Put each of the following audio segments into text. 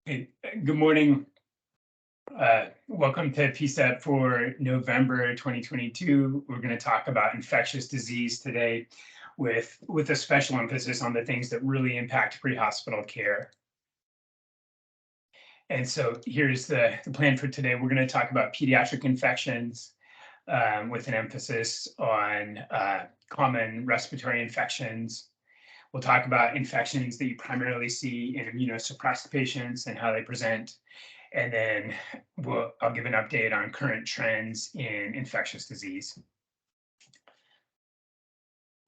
Hey, good morning. Welcome to PCEP for November 2022. We're going to talk about infectious disease today with a special emphasis on the things that really impact pre-hospital care. And so here's the plan for today. We're going to talk about pediatric infections with an emphasis on common respiratory infections. We'll talk about infections that you primarily see in immunosuppressed patients and how they present. And then I'll give an update on current trends in infectious disease.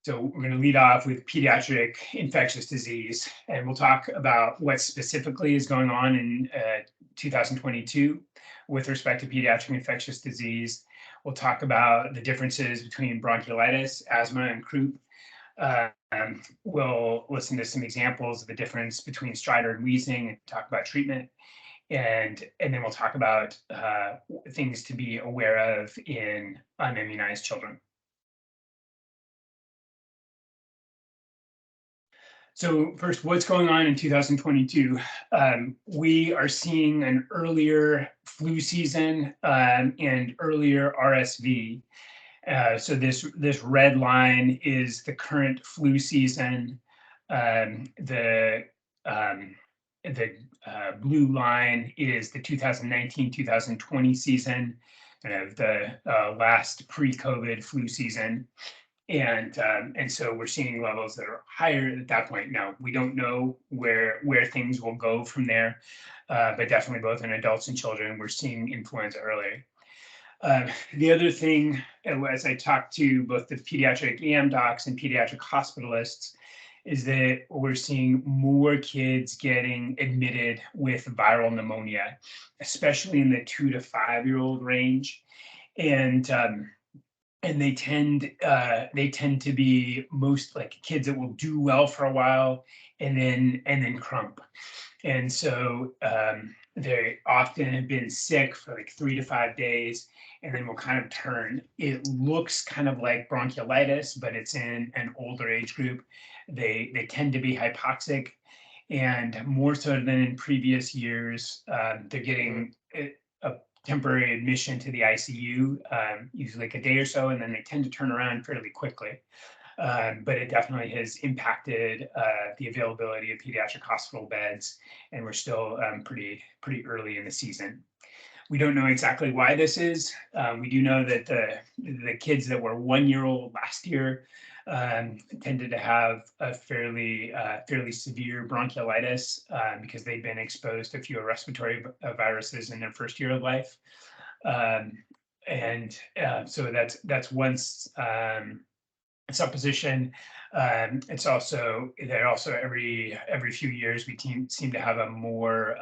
So we're going to lead off with pediatric infectious disease, and we'll talk about what specifically is going on in 2022 with respect to pediatric infectious disease. We'll talk about the differences between bronchiolitis, asthma, and croup. We'll listen to some examples of the difference between stridor and wheezing and talk about treatment. And then we'll talk about things to be aware of in unimmunized children. So first, what's going on in 2022? We are seeing an earlier flu season and earlier RSV. So this red line is the current flu season. The blue line is the 2019-2020 season, kind of the last pre-COVID flu season. And so we're seeing levels that are higher at that point. Now, we don't know where things will go from there, but definitely both in adults and children, we're seeing influenza early. The other thing, as I talked to both the pediatric EM docs and pediatric hospitalists, is that we're seeing more kids getting admitted with viral pneumonia, especially in the 2 to 5-year-old range. And they tend to be most like kids that will do well for a while and then crump. And so they often have been sick for like 3 to 5 days and then will kind of turn. It looks kind of like bronchiolitis, but it's in an older age group. They tend to be hypoxic, and more so than in previous years, they're getting a temporary admission to the ICU, usually like a day or so, and then they tend to turn around fairly quickly. But it definitely has impacted the availability of pediatric hospital beds, and we're still pretty early in the season. We don't know exactly why this is. We do know that the kids that were 1 year old last year tended to have a fairly severe bronchiolitis because they've been exposed to fewer respiratory viruses in their first year of life. So that's one supposition. It's also every few years we seem to have a more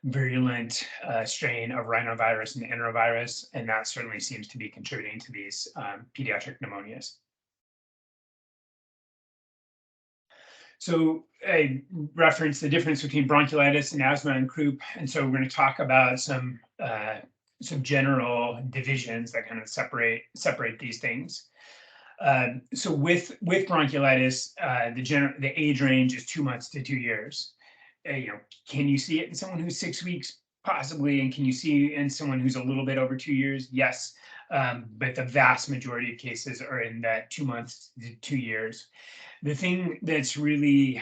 virulent strain of rhinovirus and enterovirus, and that certainly seems to be contributing to these pediatric pneumonias. So I referenced the difference between bronchiolitis and asthma and croup, and so we're going to talk about some general divisions that kind of separate these things. So with bronchiolitis, the age range is 2 months to 2 years. Can you see it in someone who's 6 weeks? Possibly. And can you see in someone who's a little bit over 2 years? Yes. But the vast majority of cases are in that 2 months to 2 years. The thing that's really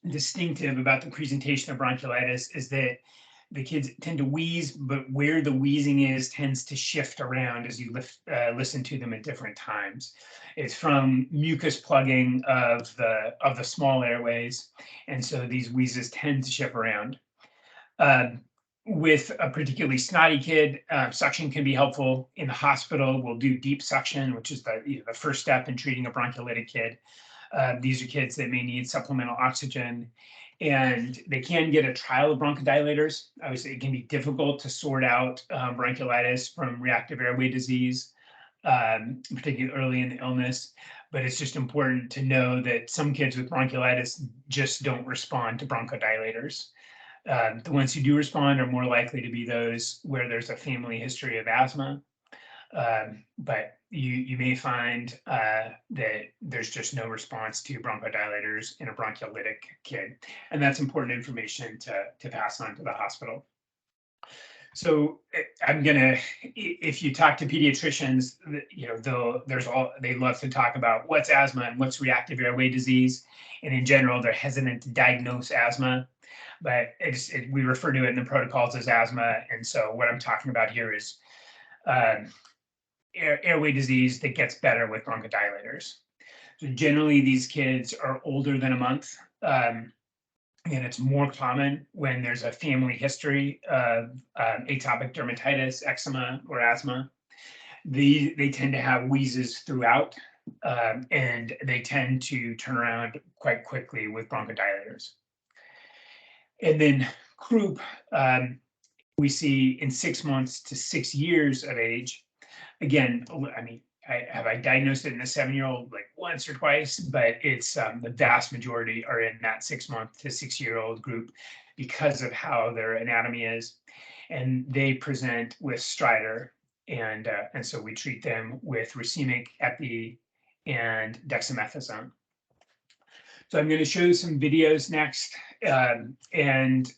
distinctive about the presentation of bronchiolitis is that the kids tend to wheeze, but where the wheezing is tends to shift around as you listen to them at different times. It's from mucus plugging of the small airways, and so these wheezes tend to shift around. With a particularly snotty kid, suction can be helpful. In the hospital, we'll do deep suction, which is the first step in treating a bronchiolitic kid. These are kids that may need supplemental oxygen, and they can get a trial of bronchodilators. Obviously, it can be difficult to sort out bronchiolitis from reactive airway disease, particularly early in the illness. But it's just important to know that some kids with bronchiolitis just don't respond to bronchodilators. The ones who do respond are more likely to be those where there's a family history of asthma. But you may find that there's just no response to bronchodilators in a broncholytic kid, and that's important information to pass on to the hospital. So if you talk to pediatricians, they love to talk about what's asthma and what's reactive airway disease, and in general, they're hesitant to diagnose asthma, but we refer to it in the protocols as asthma. And so what I'm talking about here is airway disease that gets better with bronchodilators. So generally, these kids are older than a month. And it's more common when there's a family history of atopic dermatitis, eczema, or asthma. They tend to have wheezes throughout, and they tend to turn around quite quickly with bronchodilators. And then croup, we see in 6 months to 6 years of age. Again, I mean, have I diagnosed it in a 7-year-old like once or twice, but it's the vast majority are in that 6-month to 6-year-old group because of how their anatomy is, and they present with stridor, and so we treat them with racemic epi and dexamethasone. So I'm going to show you some videos next, and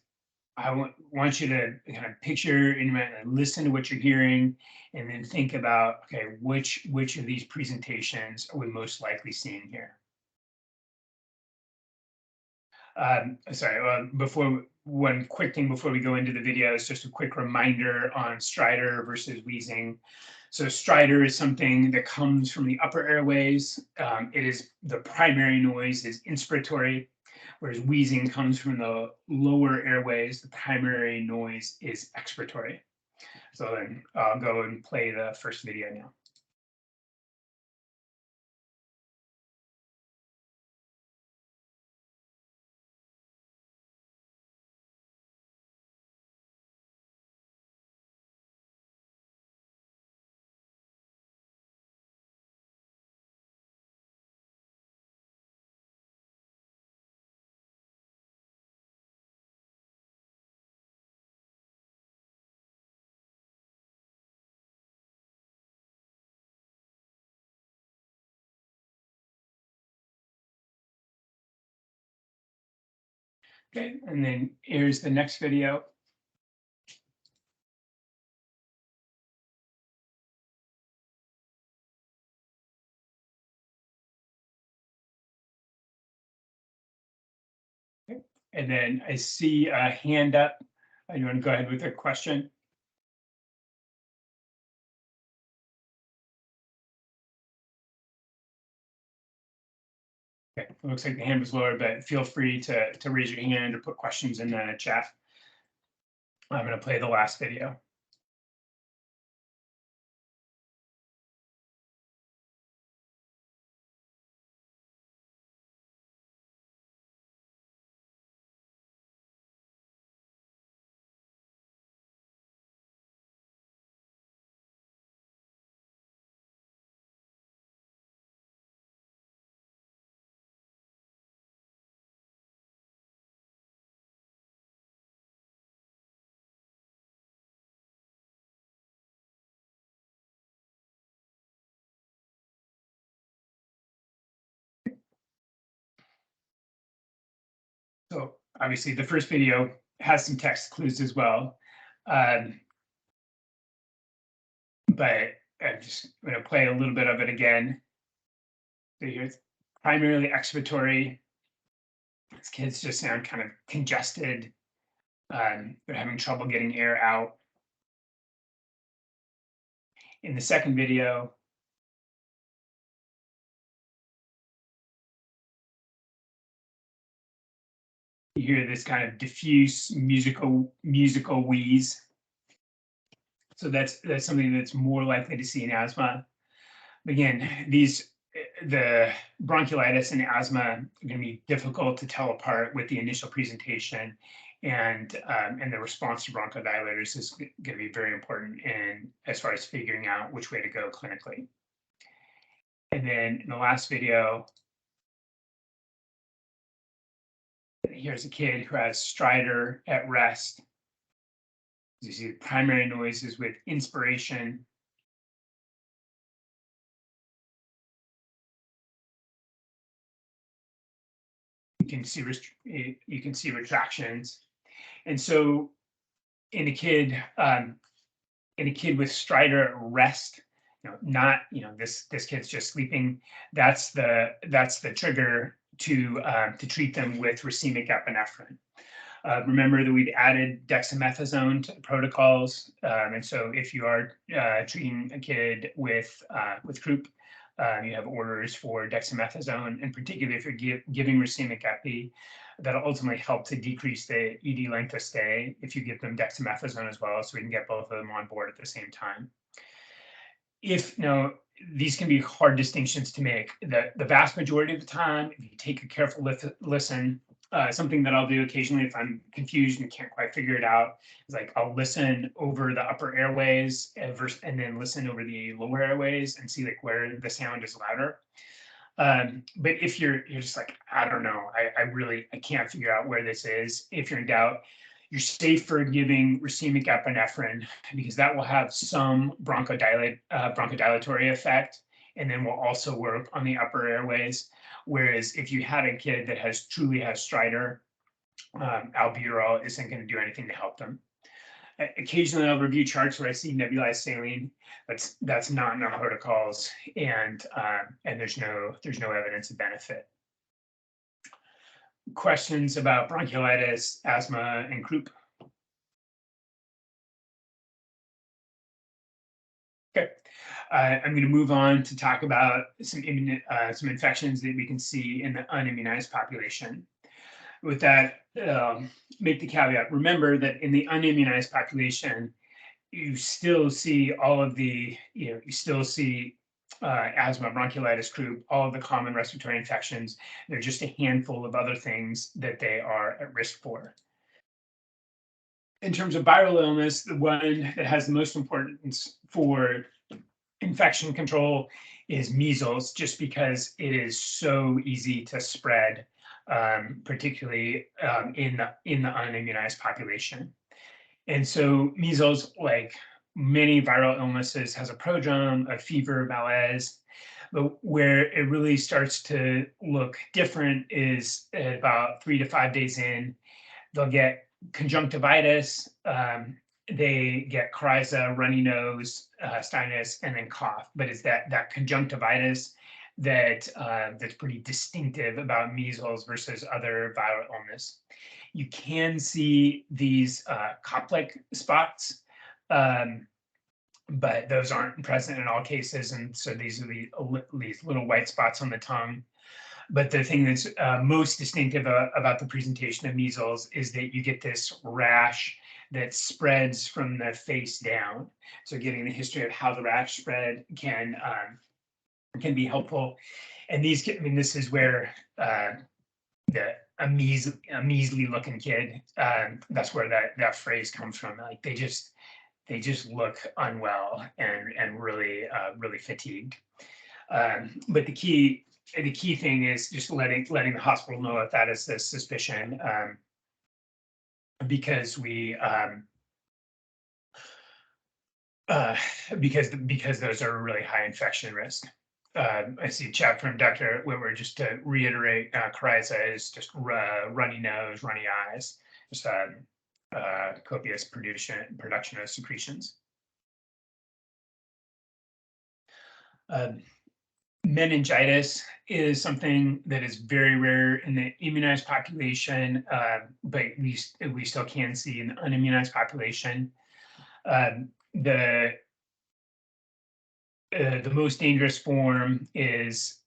I want you to kind of picture and listen to what you're hearing, and then think about, okay, which of these presentations are we most likely seeing here? Sorry, one quick thing before we go into the videos, just a quick reminder on stridor versus wheezing. So stridor is something that comes from the upper airways. It is the primary noise is inspiratory, whereas wheezing comes from the lower airways. The primary noise is expiratory. So then I'll go and play the first video now. Okay, and then here's the next video. Okay. And then I see a hand up. You want to go ahead with a question? Okay, it looks like the hand was lowered, but feel free to raise your hand or put questions in the chat. I'm going to play the last video. So obviously the first video has some text clues as well. But I'm just going to play a little bit of it again. So here's primarily expiratory. These kids just sound kind of congested. They're having trouble getting air out. In the second video, you hear this kind of diffuse musical wheeze. So that's something that's more likely to see in asthma. Again, the bronchiolitis and asthma are going to be difficult to tell apart with the initial presentation, and the response to bronchodilators is going to be very important as far as figuring out which way to go clinically. And then in the last video, here's a kid who has stridor at rest. You see the primary noises with inspiration. you can see retractions. And so in a kid with stridor at rest, not this kid's just sleeping, that's the trigger to treat them with racemic epinephrine. Remember that we've added dexamethasone to the protocols, and so if you are treating a kid with croup, you have orders for dexamethasone, and particularly if you're giving racemic epi, that'll ultimately help to decrease the ED length of stay if you give them dexamethasone as well, so we can get both of them on board at the same time. These can be hard distinctions to make. The vast majority of the time, if you take a careful listen, something that I'll do occasionally if I'm confused and can't quite figure it out is like I'll listen over the upper airways and then listen over the lower airways and see like where the sound is louder. But if you're just like, I don't know, I can't figure out where this is. If you're in doubt, you're safer giving racemic epinephrine because that will have some bronchodilatory effect, and then will also work on the upper airways. Whereas if you had a kid that truly has stridor, albuterol isn't going to do anything to help them. Occasionally, I'll review charts where I see nebulized saline. That's not in our protocols, and there's no evidence of benefit. Questions about bronchiolitis, asthma, and croup? Okay, I'm going to move on to talk about some infections that we can see in the unimmunized population. With that, make the caveat. Remember that in the unimmunized population, you still see all of the, you still see asthma, bronchiolitis, croup, all of the common respiratory infections. There are just a handful of other things that they are at risk for. In terms of viral illness, the one that has the most importance for infection control is measles, just because it is so easy to spread, particularly in the unimmunized population. And so measles, like many viral illnesses, has a prodrome, a fever, malaise. But where it really starts to look different is about 3 to 5 days in. They'll get conjunctivitis, they get coryza, runny nose, sinus, and then cough. But it's that conjunctivitis that's pretty distinctive about measles versus other viral illness. You can see these Koplik spots, but those aren't present in all cases, and so these are these little white spots on the tongue. But the thing that's most distinctive about the presentation of measles is that you get this rash that spreads from the face down. So getting the history of how the rash spread can be helpful. And this is where a measly looking kid, that's where that phrase comes from. Like they just look unwell and really fatigued. But the key thing is just letting the hospital know if that is the suspicion, because those are a really high infection risk. I see a chat from Dr. Whitwer, just to reiterate, coryza is just runny nose, runny eyes, just copious production of secretions. Meningitis is something that is very rare in the immunized population, but we still can see in the unimmunized population. The most dangerous form is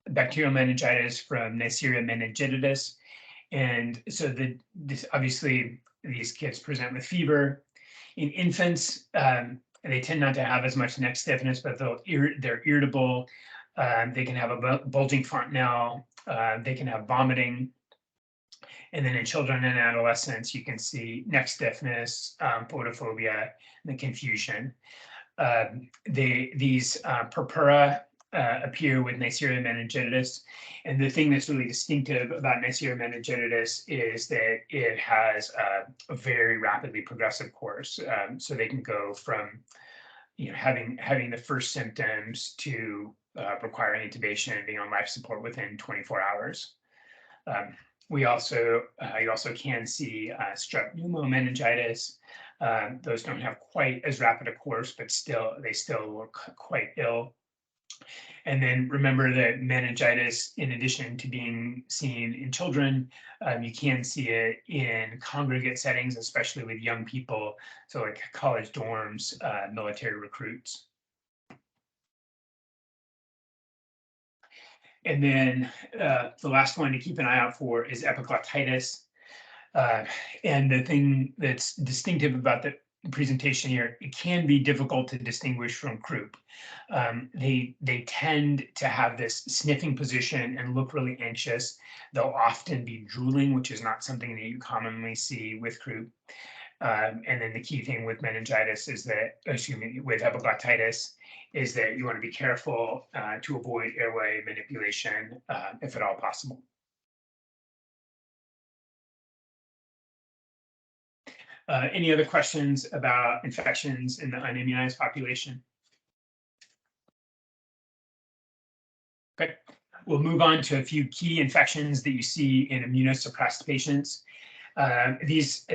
bacterial meningitis from Neisseria meningitidis, and so obviously these kids present with fever. In infants, they tend not to have as much neck stiffness, but they're irritable. They can have a bulging fontanelle. They can have vomiting. And then in children and adolescents, you can see neck stiffness, photophobia, and the confusion. These purpura appear with Neisseria meningitidis. And the thing that's really distinctive about Neisseria meningitidis is that it has a very rapidly progressive course. So they can go from having the first symptoms to requiring intubation and being on life support within 24 hours. We also you also can see strep pneumomeningitis. Those don't have quite as rapid a course, but they still look quite ill. And then remember that meningitis, in addition to being seen in children, you can see it in congregate settings, especially with young people, so like college dorms, military recruits. And then the last one to keep an eye out for is epiglottitis. And the thing that's distinctive about the presentation here, it can be difficult to distinguish from croup. They tend to have this sniffing position and look really anxious. They'll often be drooling, which is not something that you commonly see with croup. And then the key thing with meningitis is that, excuse me, with epiglottitis, is that you want to be careful to avoid airway manipulation if at all possible. Any other questions about infections in the unimmunized population? Okay, we'll move on to a few key infections that you see in immunosuppressed patients. These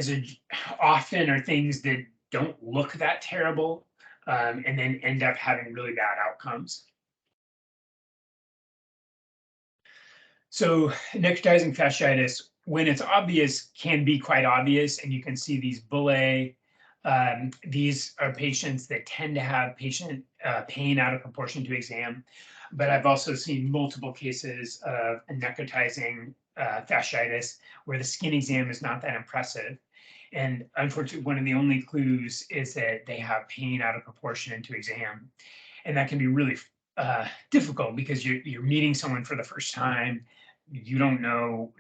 often are things that don't look that terrible and then end up having really bad outcomes. So necrotizing fasciitis, when it's obvious, can be quite obvious, and you can see these bullae. These are patients that tend to have patient pain out of proportion to exam. But I've also seen multiple cases of necrotizing fasciitis where the skin exam is not that impressive. And unfortunately, one of the only clues is that they have pain out of proportion to exam. And that can be really difficult because you're meeting someone for the first time. You don't know,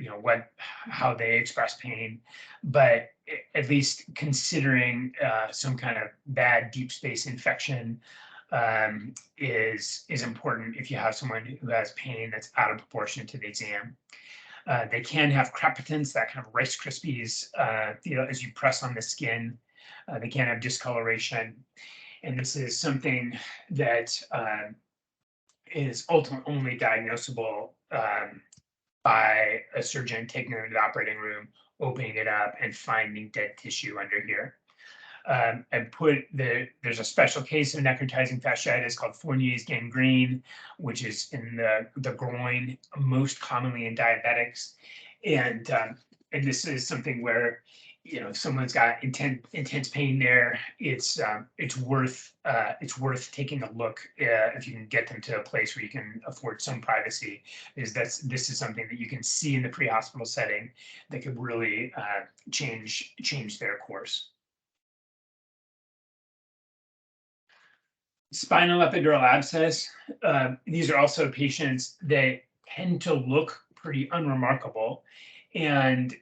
how they express pain, but at least considering some kind of bad deep space infection is important if you have someone who has pain that's out of proportion to the exam. They can have crepitance, that kind of Rice Krispies, as you press on the skin. They can have discoloration. And this is something that is ultimately only diagnosable by a surgeon taking it into the operating room, opening it up, and finding dead tissue under here. There's a special case of necrotizing fasciitis called Fournier's gangrene, which is in the groin, most commonly in diabetics. And this is something where, if someone's got intense pain there, it's worth taking a look if you can get them to a place where you can afford some privacy. This is something that you can see in the pre-hospital setting that could really change their course. Spinal epidural abscess. These are also patients that tend to look pretty unremarkable, and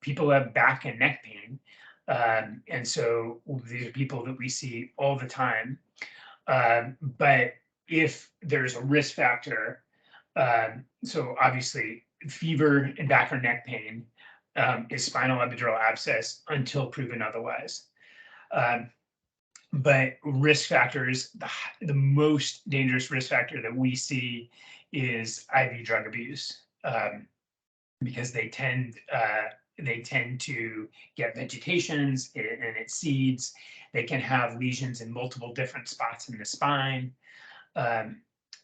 people have back and neck pain, and so these are people that we see all the time. But if there's a risk factor, so obviously fever and back or neck pain is spinal epidural abscess until proven otherwise. But risk factors, the most dangerous risk factor that we see is IV drug abuse, because they tend to get vegetations and it seeds. They can have lesions in multiple different spots in the spine.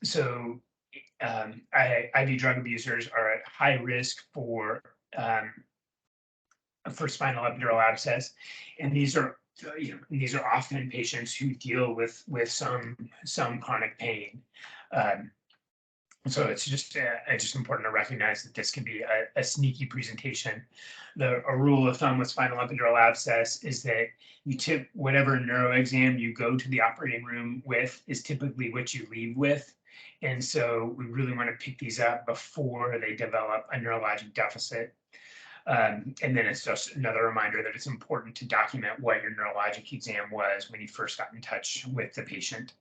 So IV drug abusers are at high risk for spinal epidural abscess, and these are often patients who deal with some chronic pain. So it's just important to recognize that this can be a sneaky presentation. A rule of thumb with spinal epidural abscess is that you tip whatever neuro exam you go to the operating room with is typically what you leave with. And so we really want to pick these up before they develop a neurologic deficit. And then it's just another reminder that it's important to document what your neurologic exam was when you first got in touch with the patient.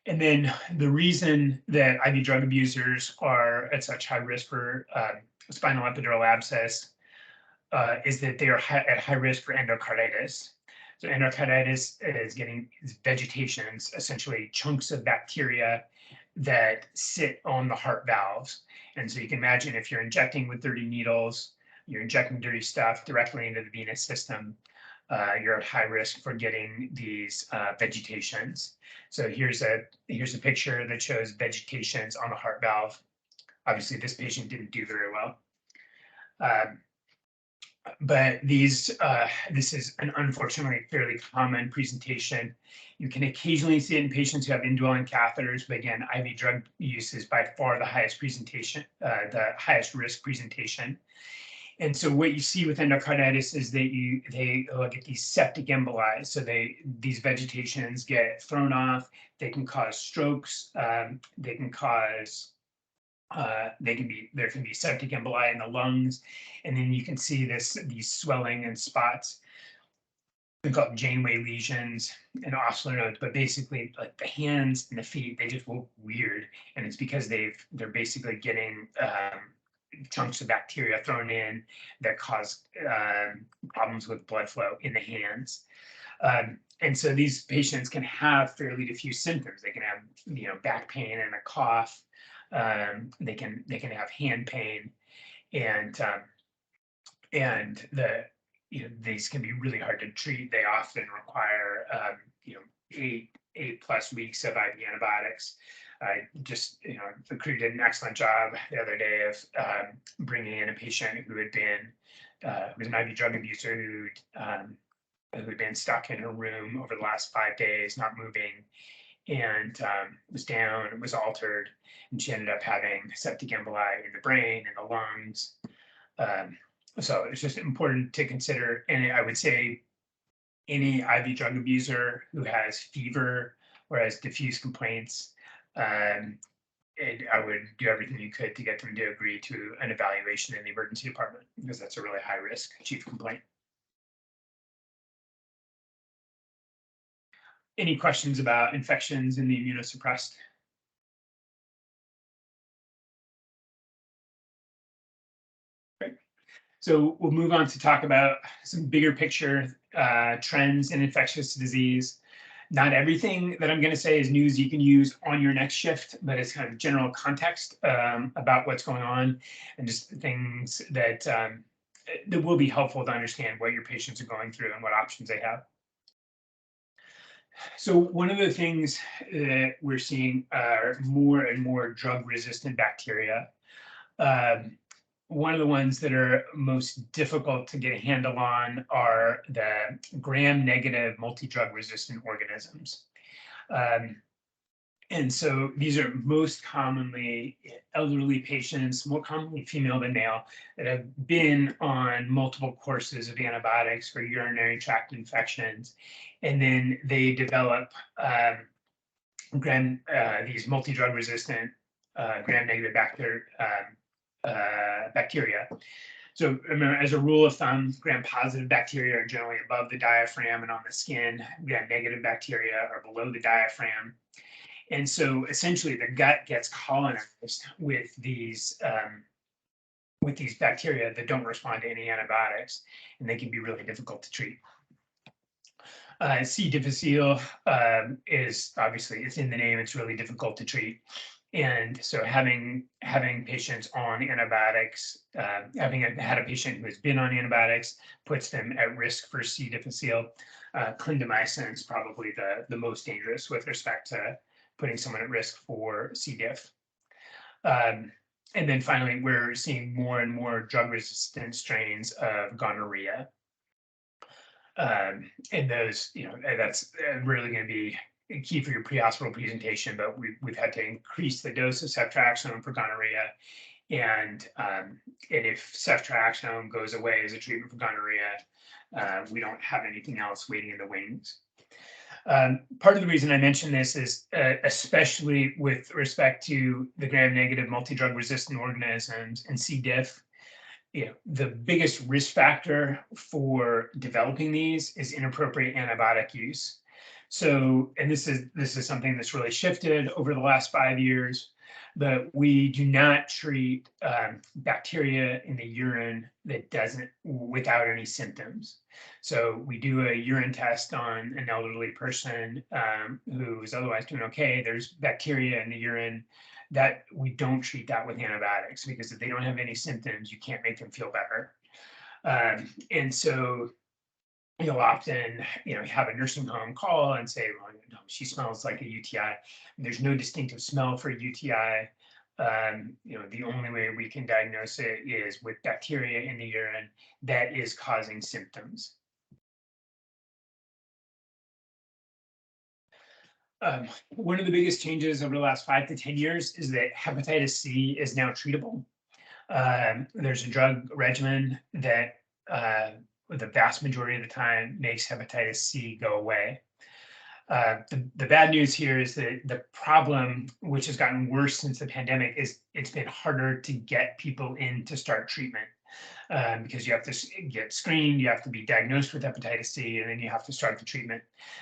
And then the reason that IV drug abusers are at such high risk for spinal epidural abscess is that they are at high risk for endocarditis. So endocarditis is vegetations, essentially chunks of bacteria that sit on the heart valves. And so you can imagine if you're injecting with dirty needles, you're injecting dirty stuff directly into the venous system, you're at high risk for getting these vegetations. So here's a picture that shows vegetations on the heart valve. Obviously, this patient didn't do very well. But this is an unfortunately fairly common presentation. You can occasionally see it in patients who have indwelling catheters, but again, IV drug use is by far the highest presentation, the highest risk presentation. And so what you see with endocarditis is that they get these septic emboli. So these vegetations get thrown off. They can cause strokes. They can cause there can be septic emboli in the lungs, and then you can see these swelling and spots. They're called Janeway lesions and ossular nodes, but basically, like the hands and the feet, they just look weird, and it's because they're basically getting chunks of bacteria thrown in that cause problems with blood flow in the hands. And so these patients can have fairly diffuse symptoms. They can have, back pain and a cough. They can have hand pain, and these can be really hard to treat. They often require 8+ weeks of IV antibiotics. I just the crew did an excellent job the other day of bringing in a patient who had been was an IV drug abuser who'd been stuck in her room over the last 5 days, not moving, and was down, was altered, and she ended up having septic emboli in the brain and the lungs. So it's just important to consider. And I would say any IV drug abuser who has fever or has diffuse complaints, I would do everything you could to get them to agree to an evaluation in the emergency department, because that's a really high risk chief complaint. Any questions about infections in the immunosuppressed? Great. So we'll move on to talk about some bigger picture trends in infectious disease. Not everything that I'm going to say is news you can use on your next shift, but it's kind of general context about what's going on, and just things that will be helpful to understand what your patients are going through and what options they have. So one of the things that we're seeing are more and more drug-resistant bacteria. One of the ones that are most difficult to get a handle on are the gram-negative multi-drug resistant organisms. And so these are most commonly elderly patients, more commonly female than male, that have been on multiple courses of antibiotics for urinary tract infections. And then they develop these multi-drug resistant gram-negative bacteria. So remember, as a rule of thumb, gram-positive bacteria are generally above the diaphragm and on the skin. Gram-negative bacteria are below the diaphragm. And so essentially the gut gets colonized with these bacteria that don't respond to any antibiotics, and they can be really difficult to treat. C. difficile is obviously, it's in the name, it's really difficult to treat. And so having patients on antibiotics, having had a patient who has been on antibiotics puts them at risk for C. difficile. Clindamycin is probably the most dangerous with respect to putting someone at risk for C. diff. And then finally, we're seeing more and more drug-resistant strains of gonorrhea. And those, that's really going to be key for your pre-hospital presentation, but we've had to increase the dose of ceftriaxone for gonorrhea. And if ceftriaxone goes away as a treatment for gonorrhea, we don't have anything else waiting in the wings. Part of the reason I mention this is especially with respect to the gram-negative multi-drug resistant organisms and C. diff, the biggest risk factor for developing these is inappropriate antibiotic use. So, and this is something that's really shifted over the last 5 years. but we do not treat bacteria in the urine that doesn't without any symptoms. So we do a urine test on an elderly person who is otherwise doing okay. There's bacteria in the urine that we don't treat that with antibiotics, because if they don't have any symptoms, you can't make them feel better. And so you'll often, have a nursing home call and say, well, she smells like a UTI. There's no distinctive smell for a UTI. The only way we can diagnose it is with bacteria in the urine that is causing symptoms. One of the biggest changes over the last 5 to 10 years is that hepatitis C is now treatable. There's a drug regimen that the vast majority of the time makes hepatitis C go away. The bad news here is that the problem, which has gotten worse since the pandemic, is it's been harder to get people in to start treatment because you have to get screened, you have to be diagnosed with hepatitis C, and then you have to start the treatment.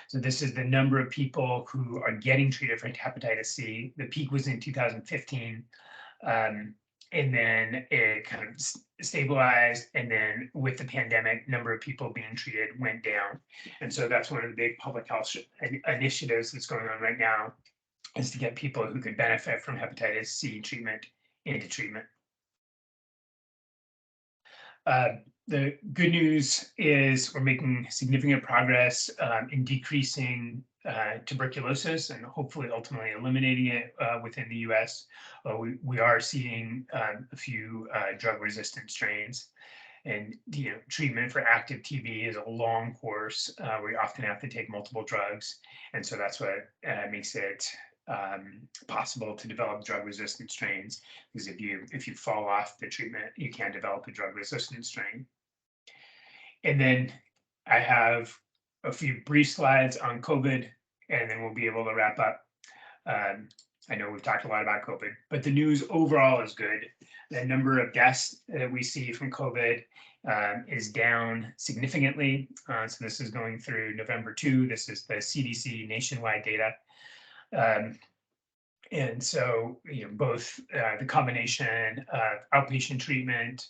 So this is the number of people who are getting treated for hepatitis C. The peak was in 2015. And then it kind of stabilized, and then with the pandemic, number of people being treated went down. And so that's one of the big public health initiatives that's going on right now, is to get people who could benefit from hepatitis C treatment into treatment. The good news is we're making significant progress in decreasing tuberculosis and hopefully ultimately eliminating it within the US. We are seeing a few drug-resistant strains, and treatment for active TB is a long course. We often have to take multiple drugs, and so that's what makes it possible to develop drug-resistant strains, because if you fall off the treatment, you can develop a drug-resistant strain. And then I have a few brief slides on COVID, and then we'll be able to wrap up. I know we've talked a lot about COVID, but the news overall is good. The number of deaths that we see from COVID is down significantly. So this is going through November 2. This is the CDC nationwide data. And so, both the combination of outpatient treatment,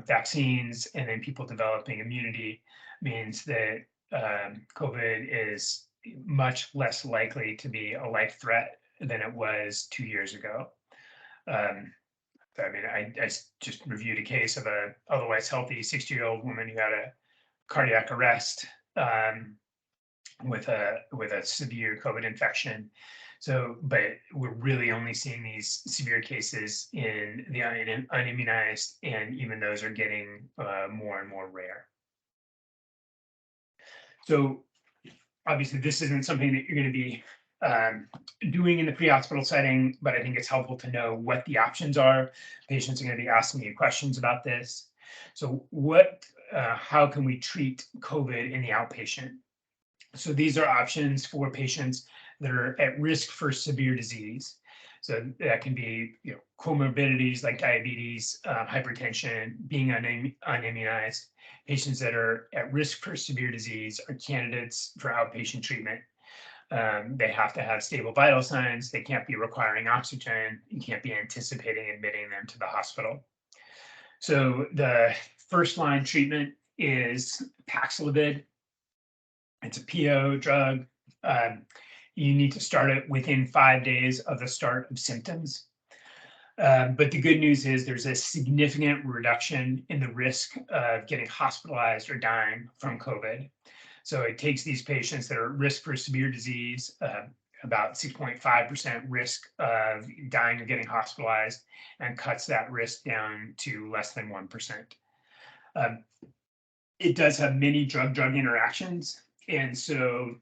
vaccines, and then people developing immunity means that COVID is much less likely to be a life threat than it was 2 years ago. I just reviewed a case of a otherwise healthy 60-year-old woman who had a cardiac arrest with a severe COVID infection. So, but we're really only seeing these severe cases in the unimmunized, and even those are getting more and more rare. So obviously this isn't something that you're going to be doing in the pre-hospital setting, but I think it's helpful to know what the options are. Patients are going to be asking you questions about this. So how can we treat COVID in the outpatient? So these are options for patients that are at risk for severe disease. So that can be comorbidities like diabetes, hypertension, being unimmunized. Patients that are at risk for severe disease are candidates for outpatient treatment. They have to have stable vital signs. They can't be requiring oxygen. You can't be anticipating admitting them to the hospital. So the first line treatment is Paxlovid. It's a PO drug. You need to start it within 5 days of the start of symptoms. But the good news is there's a significant reduction in the risk of getting hospitalized or dying from COVID. So it takes these patients that are at risk for severe disease, about 6.5% risk of dying or getting hospitalized, and cuts that risk down to less than 1%. It does have many drug-drug interactions, and so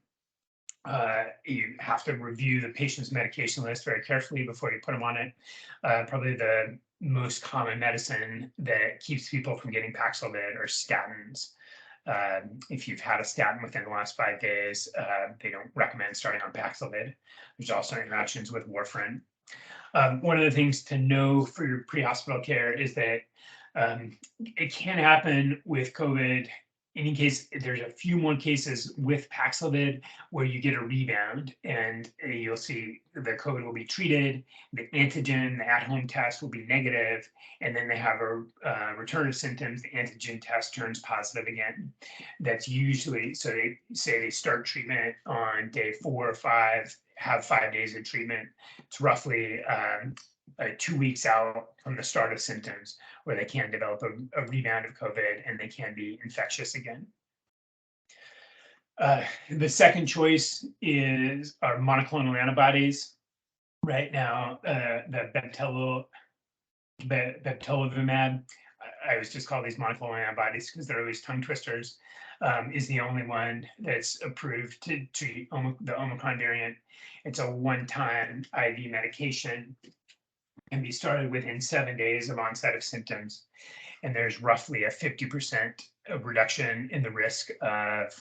you have to review the patient's medication list very carefully before you put them on it. Probably the most common medicine that keeps people from getting Paxlovid are statins. If you've had a statin within the last 5 days, they don't recommend starting on Paxlovid. There's also interactions with warfarin. One of the things to know for your pre-hospital care is that it can happen with COVID any case, there's a few more cases with Paxlovid where you get a rebound, and you'll see the COVID will be treated, the antigen, the at-home test will be negative, and then they have a return of symptoms, the antigen test turns positive again. That's usually, so they say they start treatment on day 4 or 5, have 5 days of treatment. It's roughly 2 weeks out from the start of symptoms where they can develop a rebound of COVID and they can be infectious again. The second choice are monoclonal antibodies. Right now, the bebtelovimab, I always just call these monoclonal antibodies because they're always tongue twisters, is the only one that's approved to treat the Omicron variant. It's a one-time IV medication, can be started within 7 days of onset of symptoms. And there's roughly a 50% reduction in the risk of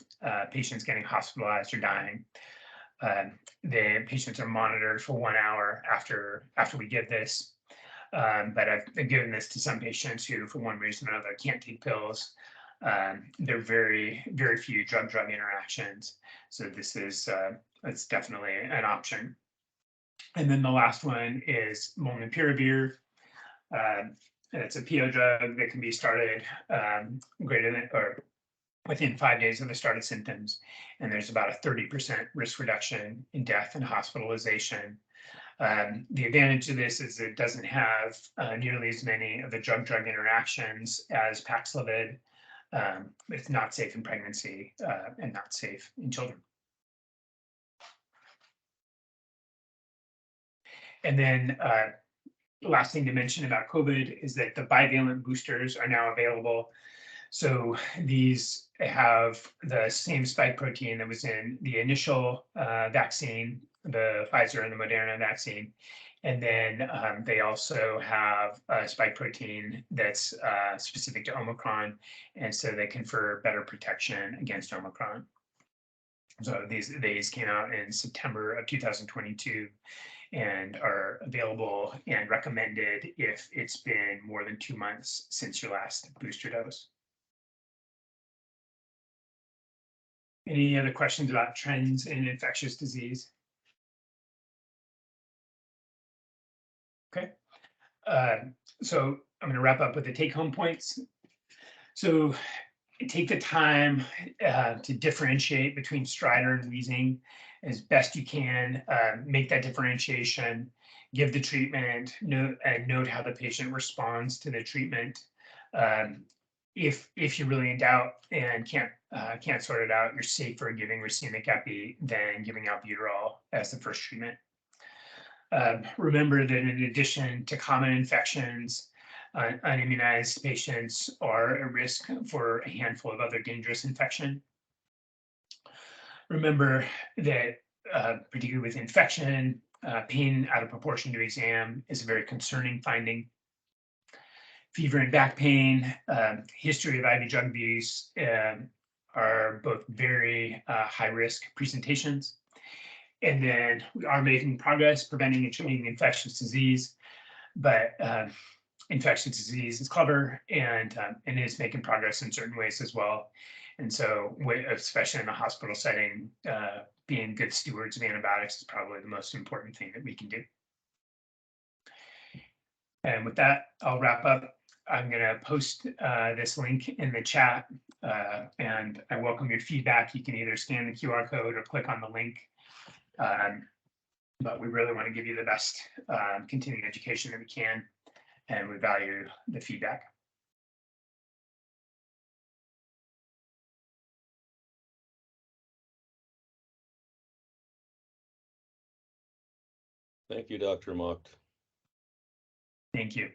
patients getting hospitalized or dying. The patients are monitored for 1 hour after we give this. But I've given this to some patients who, for one reason or another, can't take pills. There are very, very few drug-drug interactions. So this is it's definitely an option. And then the last one is molnupiravir. It's a PO drug that can be started greater than or within 5 days of the start of symptoms. And there's about a 30% risk reduction in death and hospitalization. The advantage of this is it doesn't have nearly as many of the drug-drug interactions as Paxlovid. It's not safe in pregnancy and not safe in children. And then the last thing to mention about COVID is that the bivalent boosters are now available. So these have the same spike protein that was in the initial vaccine, the Pfizer and the Moderna vaccine. And then they also have a spike protein that's specific to Omicron. And so they confer better protection against Omicron. So these came out in September of 2022. And are available and recommended if it's been more than 2 months since your last booster dose. Any other questions about trends in infectious disease? Okay, so I'm going to wrap up with the take-home points. So take the time to differentiate between stridor and wheezing as best you can. Make that differentiation, give the treatment, note how the patient responds to the treatment. If you're really in doubt and can't sort it out, you're safer giving racemic epi than giving albuterol as the first treatment. Remember that in addition to common infections, unimmunized patients are at risk for a handful of other dangerous infection. Remember that particularly with infection, pain out of proportion to exam is a very concerning finding. Fever and back pain, history of IV drug abuse are both very high risk presentations. And then we are making progress preventing and treating infectious disease, but infectious disease is clever and is making progress in certain ways as well. And so, especially in a hospital setting, being good stewards of antibiotics is probably the most important thing that we can do. And with that, I'll wrap up. I'm going to post this link in the chat, and I welcome your feedback. You can either scan the QR code or click on the link. But we really want to give you the best continuing education that we can, and we value the feedback. Thank you, Dr. Mocht. Thank you.